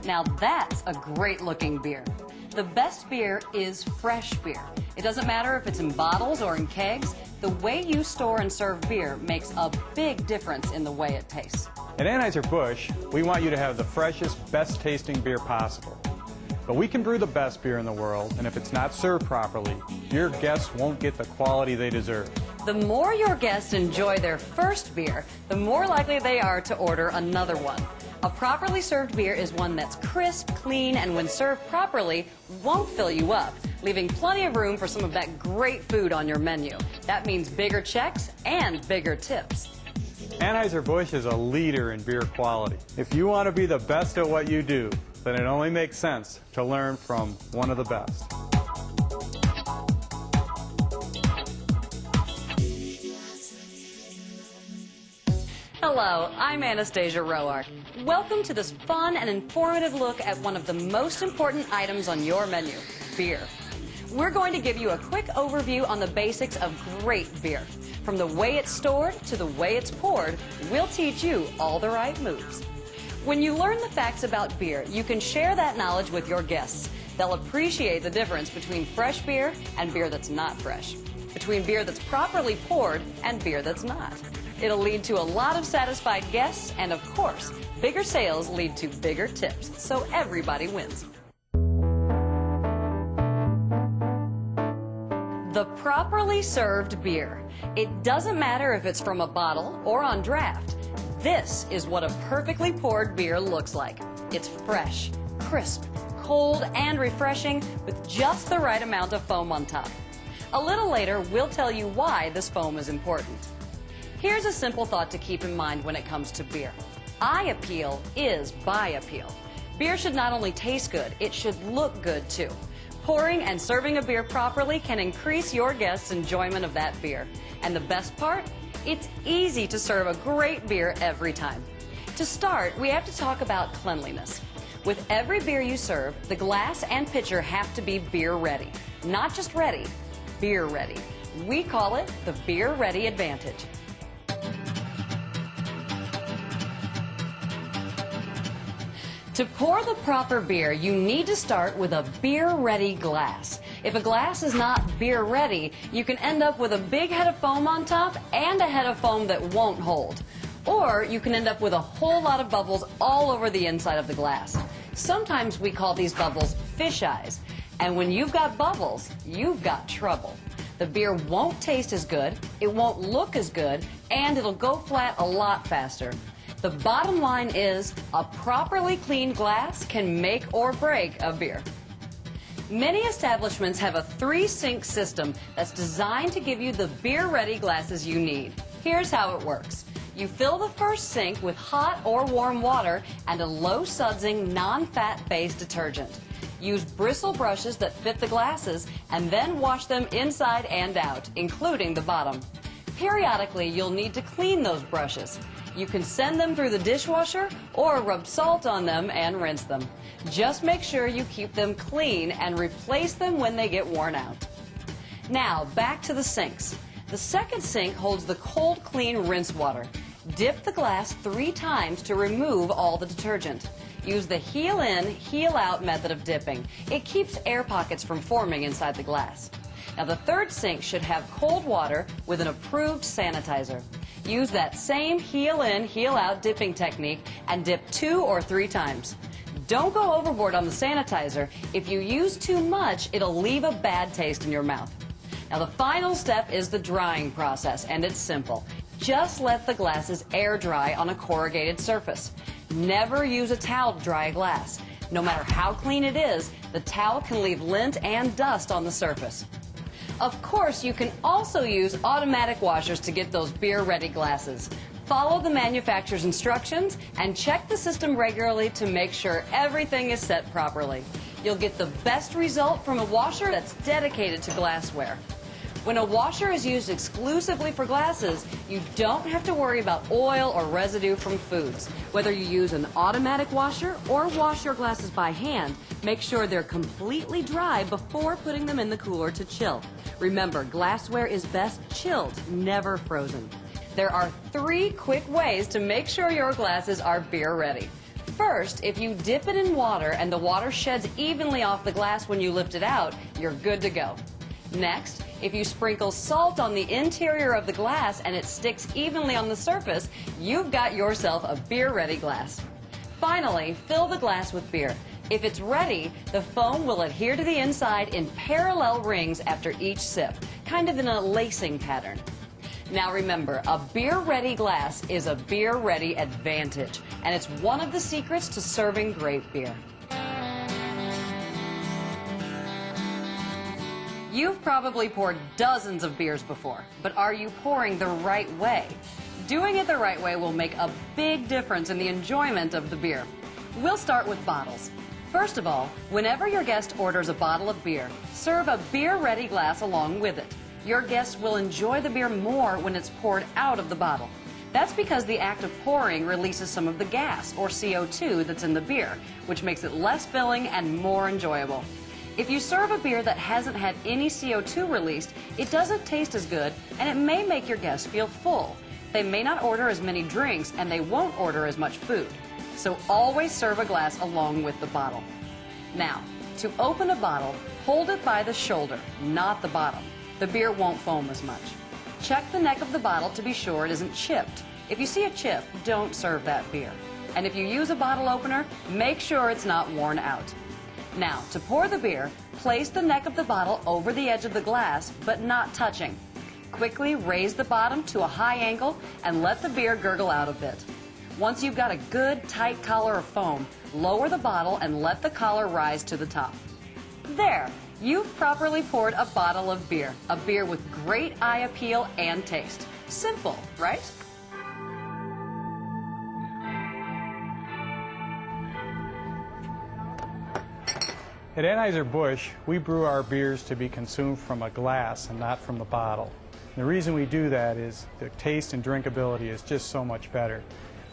Now that's a great looking beer. The best beer is fresh beer. It doesn't matter if it's in bottles or in kegs. The way you store and serve beer makes a big difference in the way it tastes. At Anheuser-Busch, we want you to have the freshest, best tasting beer possible. But we can brew the best beer in the world, and if it's not served properly, your guests won't get the quality they deserve. The more your guests enjoy their first beer, the more likely they are to order another one. A properly served beer is one that's crisp, clean, and when served properly, won't fill you up, leaving plenty of room for some of that great food on your menu. That means bigger checks and bigger tips. Anheuser-Busch is a leader in beer quality. If you want to be the best at what you do, then it only makes sense to learn from one of the best. Hello, I'm Anastasia Roark. Welcome to this fun and informative look at one of the most important items on your menu, beer. We're going to give you a quick overview on the basics of great beer. From the way it's stored to the way it's poured, we'll teach you all the right moves. When you learn the facts about beer, you can share that knowledge with your guests. They'll appreciate the difference between fresh beer and beer that's not fresh, between beer that's properly poured and beer that's not. It'll lead to a lot of satisfied guests, and of course, bigger sales lead to bigger tips, so everybody wins. The properly served beer. It doesn't matter if it's from a bottle or on draft. This is what a perfectly poured beer looks like. It's fresh, crisp, cold, and refreshing with just the right amount of foam on top. A little later, we'll tell you why this foam is important. Here's a simple thought to keep in mind when it comes to beer. Eye appeal is buy appeal. Beer should not only taste good, it should look good too. Pouring and serving a beer properly can increase your guests' enjoyment of that beer. And the best part? It's easy to serve a great beer every time. To start, we have to talk about cleanliness. With every beer you serve, the glass and pitcher have to be beer ready. Not just ready, beer ready. We call it the Beer Ready Advantage. To pour the proper beer, you need to start with a beer-ready glass. If a glass is not beer-ready, you can end up with a big head of foam on top and a head of foam that won't hold. Or you can end up with a whole lot of bubbles all over the inside of the glass. Sometimes we call these bubbles fish eyes. And when you've got bubbles, you've got trouble. The beer won't taste as good, it won't look as good, and it'll go flat a lot faster. The bottom line is, a properly cleaned glass can make or break a beer. Many establishments have a 3-sink system that's designed to give you the beer-ready glasses you need. Here's how it works. You fill the first sink with hot or warm water and a low-sudsing, non-fat-based detergent. Use bristle brushes that fit the glasses and then wash them inside and out, including the bottom. Periodically, you'll need to clean those brushes. You can send them through the dishwasher or rub salt on them and rinse them. Just make sure you keep them clean and replace them when they get worn out. Now, back to the sinks. The second sink holds the cold, clean rinse water. Dip the glass 3 times to remove all the detergent. Use the heel in, heel out method of dipping. It keeps air pockets from forming inside the glass. Now, the third sink should have cold water with an approved sanitizer. Use that same heel in, heel out dipping technique and dip 2 or 3 times. Don't go overboard on the sanitizer. If you use too much, it'll leave a bad taste in your mouth. Now, the final step is the drying process, and it's simple. Just let the glasses air dry on a corrugated surface. Never use a towel to dry a glass. No matter how clean it is, the towel can leave lint and dust on the surface. Of course, you can also use automatic washers to get those beer-ready glasses. Follow the manufacturer's instructions and check the system regularly to make sure everything is set properly. You'll get the best result from a washer that's dedicated to glassware. When a washer is used exclusively for glasses, you don't have to worry about oil or residue from foods. Whether you use an automatic washer or wash your glasses by hand, make sure they're completely dry before putting them in the cooler to chill. Remember, glassware is best chilled, never frozen. There are 3 quick ways to make sure your glasses are beer ready. First, if you dip it in water and the water sheds evenly off the glass when you lift it out, you're good to go. Next, if you sprinkle salt on the interior of the glass and it sticks evenly on the surface, you've got yourself a beer-ready glass. Finally, fill the glass with beer. If it's ready, the foam will adhere to the inside in parallel rings after each sip, kind of in a lacing pattern. Now remember, a beer-ready glass is a beer-ready advantage, and it's one of the secrets to serving great beer. You've probably poured dozens of beers before, but are you pouring the right way? Doing it the right way will make a big difference in the enjoyment of the beer. We'll start with bottles. First of all, whenever your guest orders a bottle of beer, serve a beer-ready glass along with it. Your guests will enjoy the beer more when it's poured out of the bottle. That's because the act of pouring releases some of the gas, or CO2, that's in the beer, which makes it less filling and more enjoyable. If you serve a beer that hasn't had any CO2 released, it doesn't taste as good, and it may make your guests feel full. They may not order as many drinks, and they won't order as much food. So always serve a glass along with the bottle. Now, to open a bottle, hold it by the shoulder, not the bottom. The beer won't foam as much. Check the neck of the bottle to be sure it isn't chipped. If you see a chip, don't serve that beer. And if you use a bottle opener, make sure it's not worn out. Now, to pour the beer, place the neck of the bottle over the edge of the glass, but not touching. Quickly raise the bottom to a high angle and let the beer gurgle out a bit. Once you've got a good, tight collar of foam, lower the bottle and let the collar rise to the top. There! You've properly poured a bottle of beer. A beer with great eye appeal and taste. Simple, right? At Anheuser-Busch, we brew our beers to be consumed from a glass and not from the bottle. The reason we do that is the taste and drinkability is just so much better.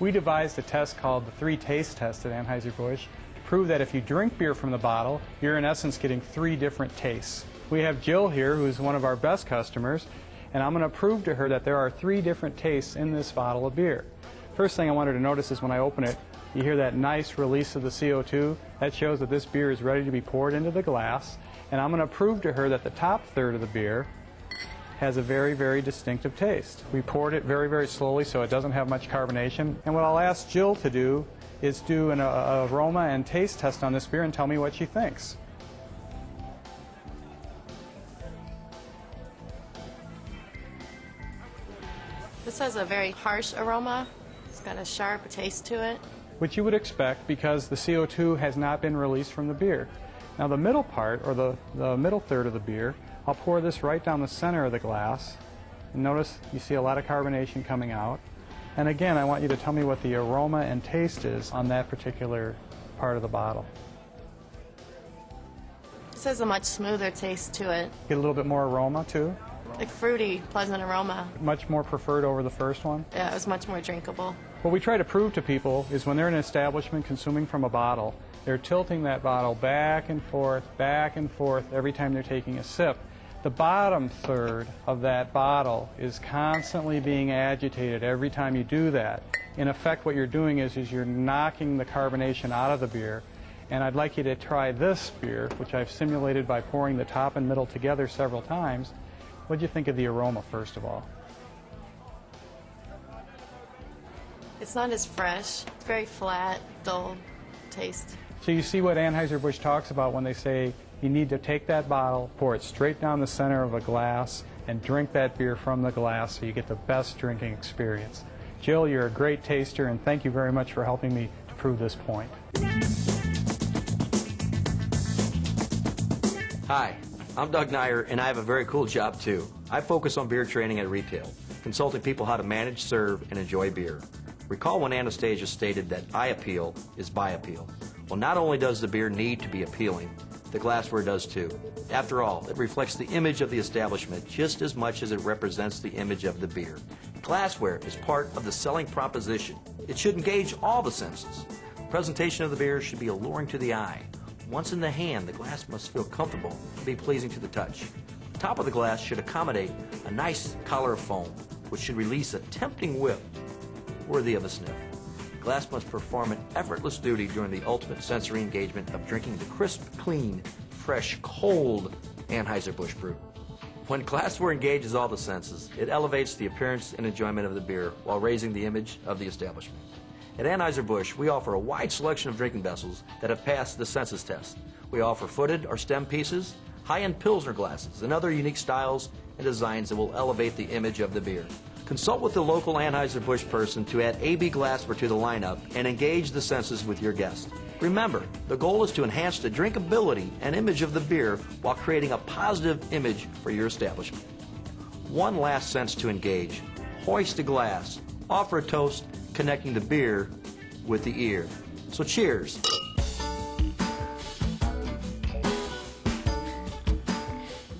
We devised a test called the 3-taste test at Anheuser-Busch to prove that if you drink beer from the bottle, you're in essence getting 3 different tastes. We have Jill here, who's one of our best customers, and I'm going to prove to her that there are 3 different tastes in this bottle of beer. First thing I want her to notice is when I open it, you hear that nice release of the CO2. That shows that this beer is ready to be poured into the glass. And I'm going to prove to her that the top third of the beer has a very, very distinctive taste. We poured it very, very slowly so it doesn't have much carbonation. And what I'll ask Jill to do is do an aroma and taste test on this beer and tell me what she thinks. This has a very harsh aroma. It's got a sharp taste to it. Which you would expect because the CO2 has not been released from the beer. Now the middle part, or the middle third of the beer, I'll pour this right down the center of the glass. And notice you see a lot of carbonation coming out. And again, I want you to tell me what the aroma and taste is on that particular part of the bottle. This has a much smoother taste to it. Get a little bit more aroma too? Like fruity, pleasant aroma. Much more preferred over the first one? Yeah, it was much more drinkable. What we try to prove to people is when they're in an establishment consuming from a bottle, they're tilting that bottle back and forth every time they're taking a sip. The bottom third of that bottle is constantly being agitated every time you do that. In effect, what you're doing is you're knocking the carbonation out of the beer. And I'd like you to try this beer, which I've simulated by pouring the top and middle together several times. What do you think of the aroma, first of all? It's not as fresh. It's very flat, dull taste. So you see what Anheuser-Busch talks about when they say you need to take that bottle, pour it straight down the center of a glass, and drink that beer from the glass so you get the best drinking experience. Jill, you're a great taster, and thank you very much for helping me to prove this point. Hi, I'm Doug Nyer, and I have a very cool job too. I focus on beer training at retail, consulting people how to manage, serve, and enjoy beer. Recall when Anastasia stated that eye appeal is by appeal. Well, not only does the beer need to be appealing, the glassware does too. After all, it reflects the image of the establishment just as much as it represents the image of the beer. Glassware is part of the selling proposition. It should engage all the senses. Presentation of the beer should be alluring to the eye. Once in the hand, the glass must feel comfortable and be pleasing to the touch. The top of the glass should accommodate a nice collar of foam, which should release a tempting whiff worthy of a sniff. glass must perform an effortless duty during the ultimate sensory engagement of drinking the crisp, clean, fresh, cold Anheuser-Busch brew. When glassware engages all the senses, it elevates the appearance and enjoyment of the beer while raising the image of the establishment. At Anheuser-Busch, we offer a wide selection of drinking vessels that have passed the senses test. We offer footed or stem pieces, high-end Pilsner glasses, and other unique styles and designs that will elevate the image of the beer. Consult with the local Anheuser-Busch person to add AB glassware to the lineup and engage the senses with your guest. Remember, the goal is to enhance the drinkability and image of the beer while creating a positive image for your establishment. One last sense to engage. Hoist a glass. Offer a toast, connecting the beer with the ear. So cheers.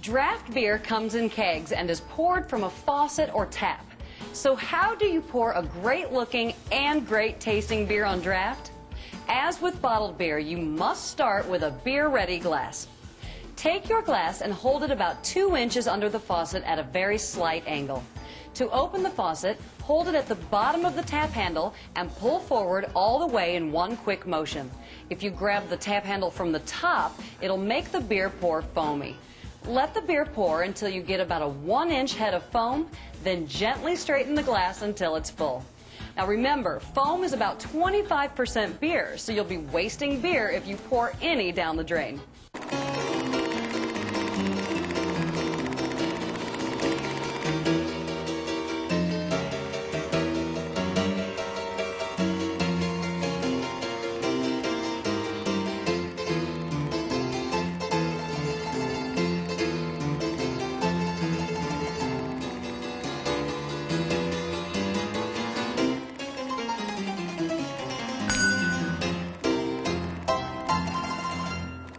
Draft beer comes in kegs and is poured from a faucet or tap. So how do you pour a great-looking and great-tasting beer on draft? As with bottled beer, you must start with a beer-ready glass. Take your glass and hold it about 2 inches under the faucet at a very slight angle. To open the faucet, hold it at the bottom of the tap handle and pull forward all the way in one quick motion. If you grab the tap handle from the top, it'll make the beer pour foamy. Let the beer pour until you get about a 1-inch head of foam, then gently straighten the glass until it's full. Now remember, foam is about 25% beer, so you'll be wasting beer if you pour any down the drain.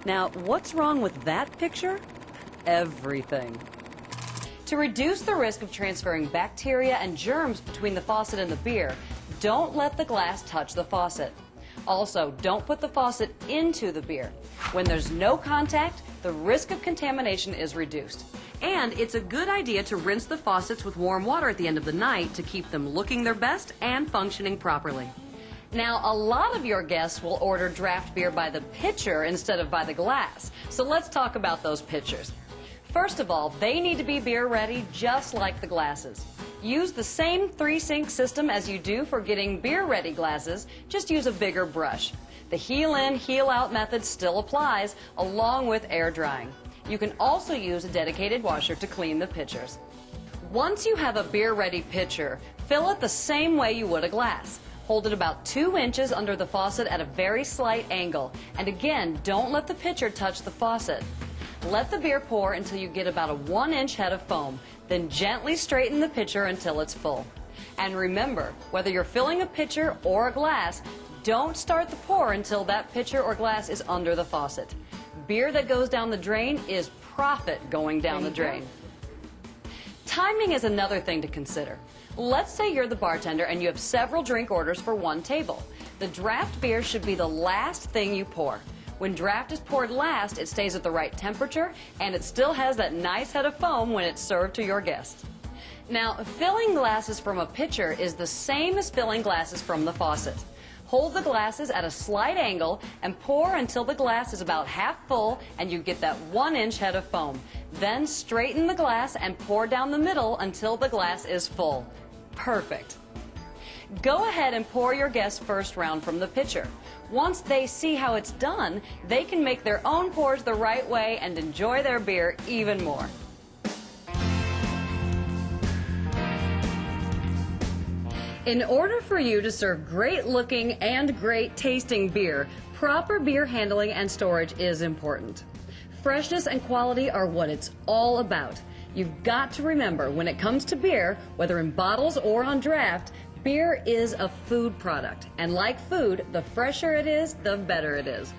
Now, what's wrong with that picture? Everything. To reduce the risk of transferring bacteria and germs between the faucet and the beer, don't let the glass touch the faucet. Also, don't put the faucet into the beer. When there's no contact, the risk of contamination is reduced. And it's a good idea to rinse the faucets with warm water at the end of the night to keep them looking their best and functioning properly. Now, a lot of your guests will order draft beer by the pitcher instead of by the glass. So let's talk about those pitchers. First of all, they need to be beer ready just like the glasses. Use the same 3-sink system as you do for getting beer ready glasses, just use a bigger brush. The heel in, heel out method still applies, along with air drying. You can also use a dedicated washer to clean the pitchers. Once you have a beer ready pitcher, fill it the same way you would a glass. Hold it about 2 inches under the faucet at a very slight angle. And again, don't let the pitcher touch the faucet. Let the beer pour until you get about a 1-inch head of foam. Then gently straighten the pitcher until it's full. And remember, whether you're filling a pitcher or a glass, don't start the pour until that pitcher or glass is under the faucet. Beer that goes down the drain is profit going down the drain. Timing is another thing to consider. Let's say you're the bartender and you have several drink orders for one table. The draft beer should be the last thing you pour. When draft is poured last, it stays at the right temperature and it still has that nice head of foam when it's served to your guests. Now, filling glasses from a pitcher is the same as filling glasses from the faucet. Hold the glasses at a slight angle and pour until the glass is about half full and you get that 1-inch head of foam. Then straighten the glass and pour down the middle until the glass is full. Perfect. Go ahead and pour your guest's first round from the pitcher. Once they see how it's done, they can make their own pours the right way and enjoy their beer even more. In order for you to serve great looking and great tasting beer, proper beer handling and storage is important. Freshness and quality are what it's all about. You've got to remember, when it comes to beer, whether in bottles or on draft, beer is a food product. And like food, the fresher it is, the better it is.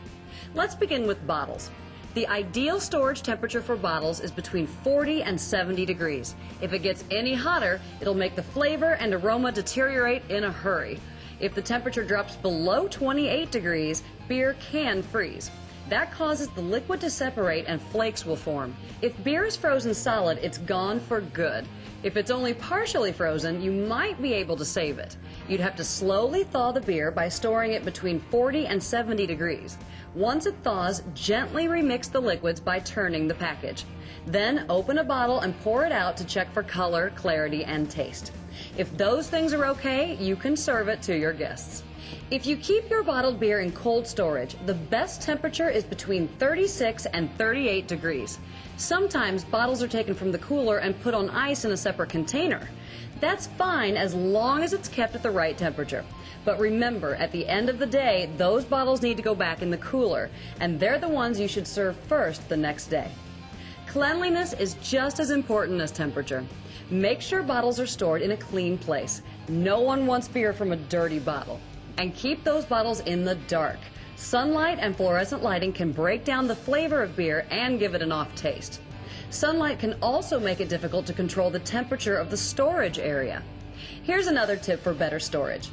Let's begin with bottles. The ideal storage temperature for bottles is between 40 and 70 degrees. If it gets any hotter, it'll make the flavor and aroma deteriorate in a hurry. If the temperature drops below 28 degrees, beer can freeze. That causes the liquid to separate and flakes will form. If beer is frozen solid, it's gone for good. If it's only partially frozen, you might be able to save it. You'd have to slowly thaw the beer by storing it between 40 and 70 degrees. Once it thaws, gently remix the liquids by turning the package. Then open a bottle and pour it out to check for color, clarity, and taste. If those things are okay, you can serve it to your guests. If you keep your bottled beer in cold storage, the best temperature is between 36 and 38 degrees. Sometimes bottles are taken from the cooler and put on ice in a separate container. That's fine as long as it's kept at the right temperature. But remember, at the end of the day, those bottles need to go back in the cooler, and they're the ones you should serve first the next day. Cleanliness is just as important as temperature. Make sure bottles are stored in a clean place. No one wants beer from a dirty bottle. And keep those bottles in the dark. Sunlight and fluorescent lighting can break down the flavor of beer and give it an off taste. Sunlight can also make it difficult to control the temperature of the storage area. Here's another tip for better storage.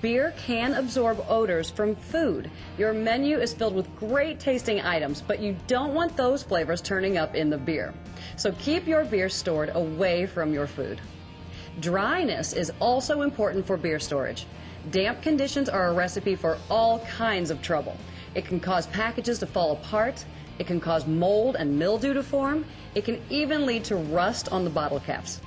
Beer can absorb odors from food. Your menu is filled with great tasting items, but you don't want those flavors turning up in the beer. So keep your beer stored away from your food. Dryness is also important for beer storage. Damp conditions are a recipe for all kinds of trouble. It can cause packages to fall apart. It can cause mold and mildew to form. It can even lead to rust on the bottle caps.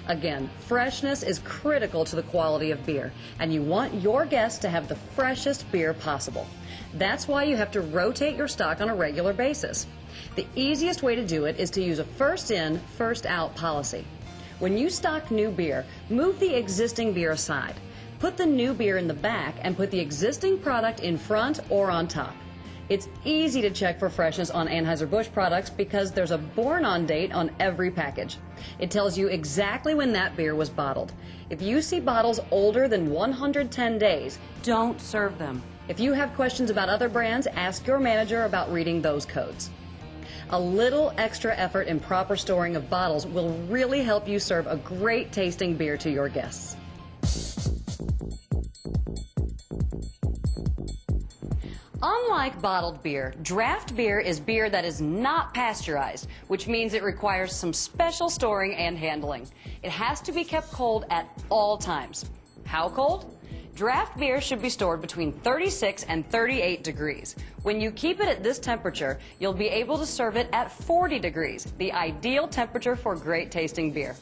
Again, freshness is critical to the quality of beer, and you want your guests to have the freshest beer possible. That's why you have to rotate your stock on a regular basis. The easiest way to do it is to use a first in, first out policy. When you stock new beer, move the existing beer aside. Put the new beer in the back and put the existing product in front or on top. It's easy to check for freshness on Anheuser-Busch products because there's a born-on date on every package. It tells you exactly when that beer was bottled. If you see bottles older than 110 days, don't serve them. If you have questions about other brands, ask your manager about reading those codes. A little extra effort in proper storing of bottles will really help you serve a great tasting beer to your guests. Unlike bottled beer, draft beer is beer that is not pasteurized, which means it requires some special storing and handling. It has to be kept cold at all times. How cold? Draft beer should be stored between 36 and 38 degrees. When you keep it at this temperature, you'll be able to serve it at 40 degrees, the ideal temperature for great tasting beer.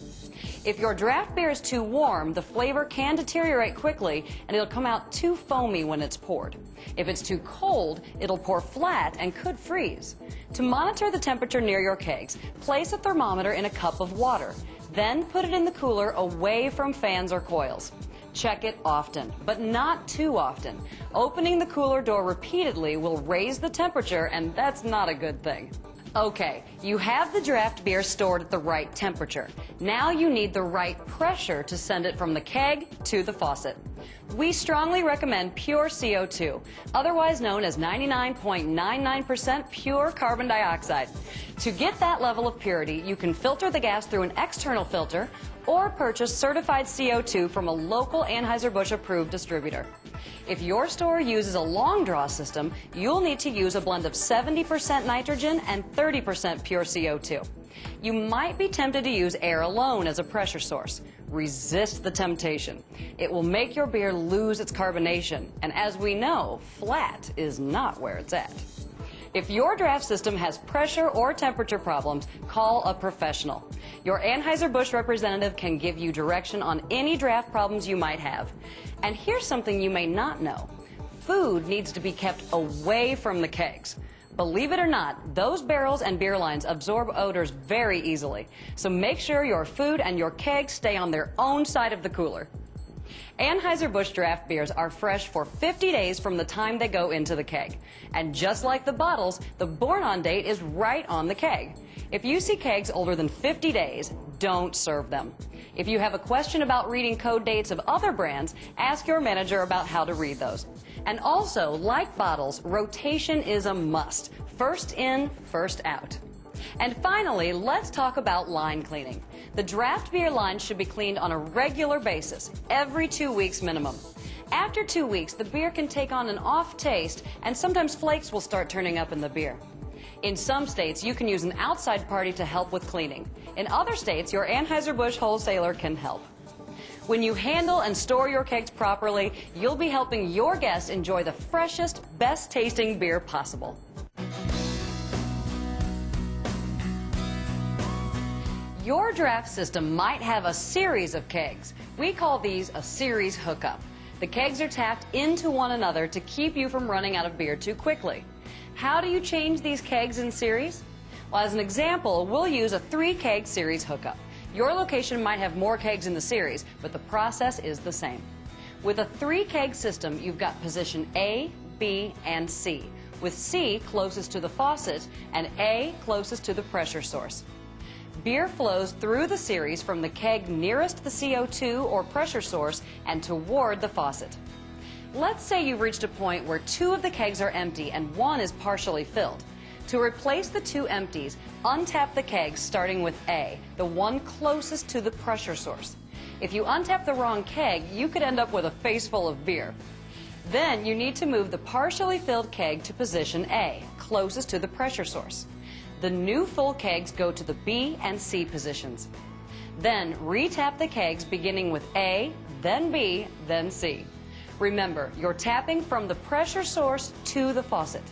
If your draft beer is too warm, the flavor can deteriorate quickly and it'll come out too foamy when it's poured. If it's too cold, it'll pour flat and could freeze. To monitor the temperature near your kegs, place a thermometer in a cup of water. Then put it in the cooler away from fans or coils. Check it often, but not too often. Opening the cooler door repeatedly will raise the temperature, and that's not a good thing. Okay, you have the draft beer stored at the right temperature. Now you need the right pressure to send it from the keg to the faucet. We strongly recommend pure CO2, otherwise known as 99.99% pure carbon dioxide. To get that level of purity, you can filter the gas through an external filter or purchase certified CO2 from a local Anheuser-Busch approved distributor. If your store uses a long draw system, you'll need to use a blend of 70% nitrogen and 30% pure CO2. You might be tempted to use air alone as a pressure source. Resist the temptation. It will make your beer lose its carbonation, and as we know, flat is not where it's at. If your draft system has pressure or temperature problems, call a professional. Your Anheuser-Busch representative can give you direction on any draft problems you might have. And here's something you may not know. Food needs to be kept away from the kegs. Believe it or not, those barrels and beer lines absorb odors very easily. So make sure your food and your kegs stay on their own side of the cooler. Anheuser-Busch draft beers are fresh for 50 days from the time they go into the keg. And just like the bottles, the born-on date is right on the keg. If you see kegs older than 50 days, don't serve them. If you have a question about reading code dates of other brands, ask your manager about how to read those. And also, like bottles, rotation is a must. First in, first out. And finally, let's talk about line cleaning. The draft beer line should be cleaned on a regular basis, every 2 weeks minimum. After 2 weeks, the beer can take on an off taste, and sometimes flakes will start turning up in the beer. In some states, you can use an outside party to help with cleaning. In other states, your Anheuser-Busch wholesaler can help. When you handle and store your kegs properly, you'll be helping your guests enjoy the freshest, best-tasting beer possible. Your draft system might have a series of kegs. We call these a series hookup. The kegs are tapped into one another to keep you from running out of beer too quickly. How do you change these kegs in series? Well, as an example, we'll use a 3-keg series hookup. Your location might have more kegs in the series, but the process is the same. With a 3-keg system, you've got position A, B, and C, with C closest to the faucet and A closest to the pressure source. Beer flows through the series from the keg nearest the CO2 or pressure source and toward the faucet. Let's say you've reached a point where 2 of the kegs are empty and 1 is partially filled. To replace the 2 empties, untap the kegs starting with A, the one closest to the pressure source. If you untap the wrong keg, you could end up with a face full of beer. Then you need to move the partially filled keg to position A, closest to the pressure source. The new full kegs go to the B and C positions. Then retap the kegs beginning with A, then B, then C. Remember, you're tapping from the pressure source to the faucet.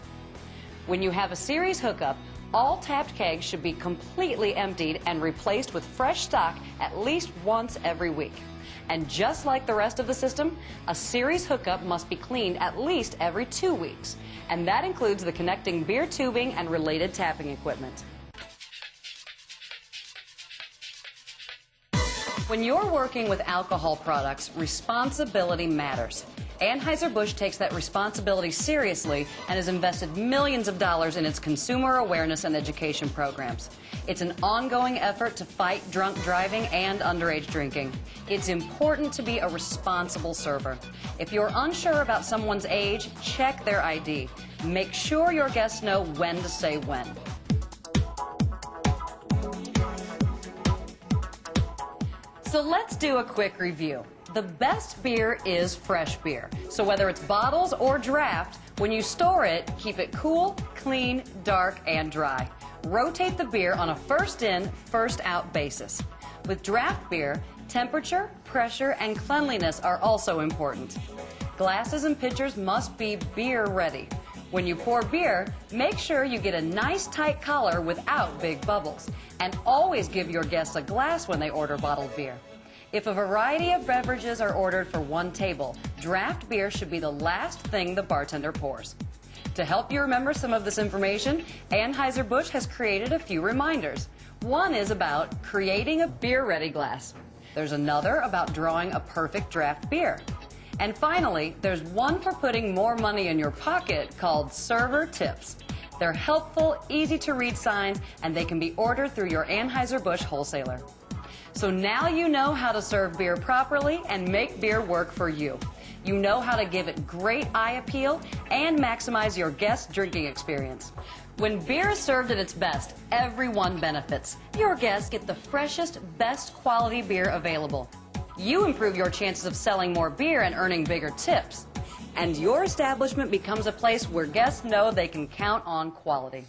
When you have a series hookup, all tapped kegs should be completely emptied and replaced with fresh stock at least once every week. And just like the rest of the system, a series hookup must be cleaned at least every 2 weeks. And that includes the connecting beer tubing and related tapping equipment. When you're working with alcohol products, responsibility matters. Anheuser-Busch takes that responsibility seriously and has invested millions of dollars in its consumer awareness and education programs. It's an ongoing effort to fight drunk driving and underage drinking. It's important to be a responsible server. If you're unsure about someone's age, check their ID. Make sure your guests know when to say when. So let's do a quick review. The best beer is fresh beer. So whether it's bottles or draft, when you store it, keep it cool, clean, dark, and dry. Rotate the beer on a first in, first out basis. With draft beer, temperature, pressure, and cleanliness are also important. Glasses and pitchers must be beer ready. When you pour beer, make sure you get a nice tight collar without big bubbles. And always give your guests a glass when they order bottled beer. If a variety of beverages are ordered for one table, draft beer should be the last thing the bartender pours. To help you remember some of this information, Anheuser-Busch has created a few reminders. One is about creating a beer-ready glass. There's another about drawing a perfect draft beer. And finally, there's one for putting more money in your pocket called Server Tips. They're helpful, easy-to-read signs, and they can be ordered through your Anheuser-Busch wholesaler. So now you know how to serve beer properly and make beer work for you. You know how to give it great eye appeal and maximize your guest drinking experience. When beer is served at its best, everyone benefits. Your guests get the freshest, best quality beer available. You improve your chances of selling more beer and earning bigger tips. And your establishment becomes a place where guests know they can count on quality.